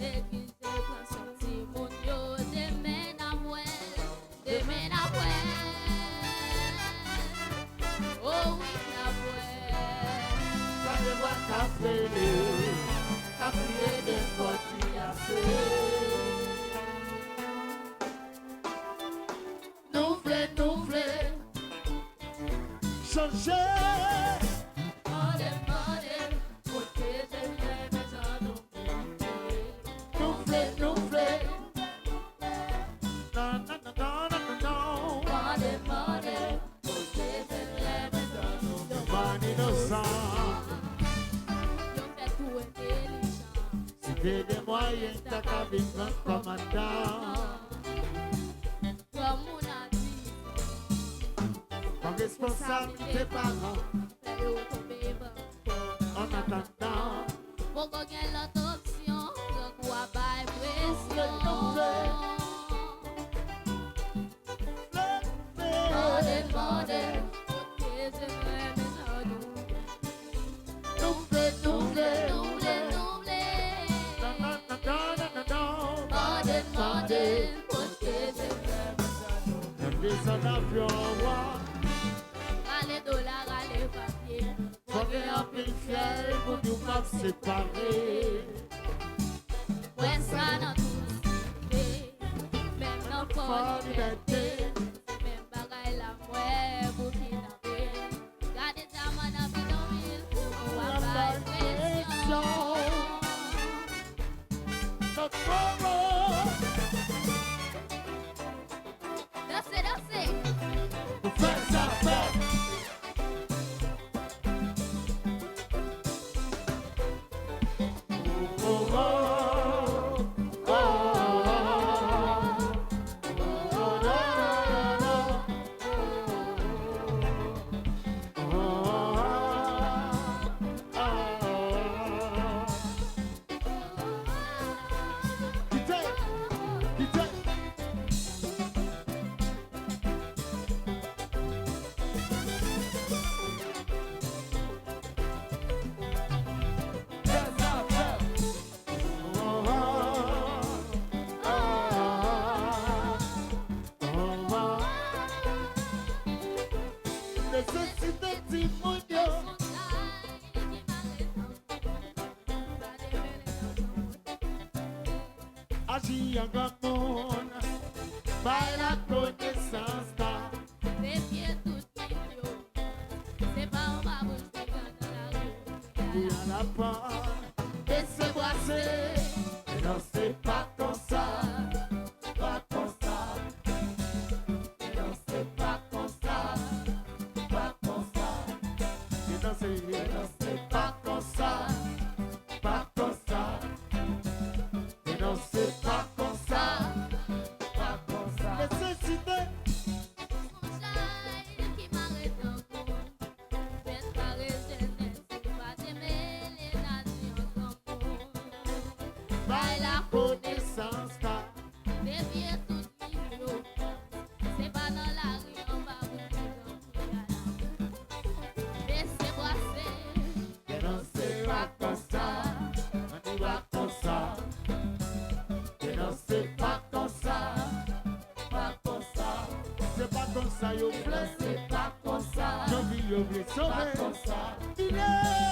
l'église prend sorti mon yo, demain à moi, demain à moi. Oh oui, à moi. Quand je vois café, café de fortiacé. Nous voulons changer. C'était des moyens t'as qu'à vivre comme commandant. Comme on a dit, Comme responsabilité parents, en attendant. pour qu'on ait l'autre option, le quoi bail pression. Demandez, que je m'aime Descend avion, allez dollars, allez papier. faut que un peu fier pour nous pas séparer. Ouais, ça n'a tous même dans fort liberté. Même bagaille la mouette, vous qui n'avez. Gardez ta main à bidonville, on va pas pression. Notre maman, Dansez. fais ça, fais. Oh, oh, oh, oh, oh, Agis en grand monde, par la connaissance car C'est bien tout mignon. C'est pas un babou qui va dans la rue. il y a la part et se brasser. Et non, c'est pas comme ça, pas comme ça. Et non, c'est pas comme ça, pas comme ça. Et non, c'est pas comme ça, pas comme ça. Et non, c'est pas comme ça, pas comme ça. Nécessité. Mon chai qui m'arrête en cours. Faites pas jeunesse, pas d'aimer les nations comme vous. Par la connaissance car C'est bien tout mignon. C'est pas dans la rue, on va vous dire. Laissez brasser. et non, c'est pas comme ça, on y va comme ça. Et non, c'est pas comme ça, pas comme ça. C'est pas comme ça, yo blesse. C'est pas comme ça. Yo vis, yo blesse, Pas comme ça. Vile,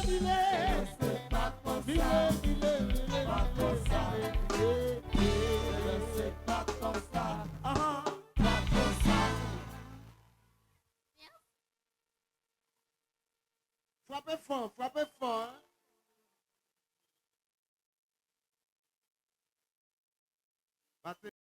vile. C'est pas comme Vile, ça. vile, vile. Pas comme ça. C'est pas comme ça. Ah, Pas comme ça. frappez fort, frappez fort. Hein.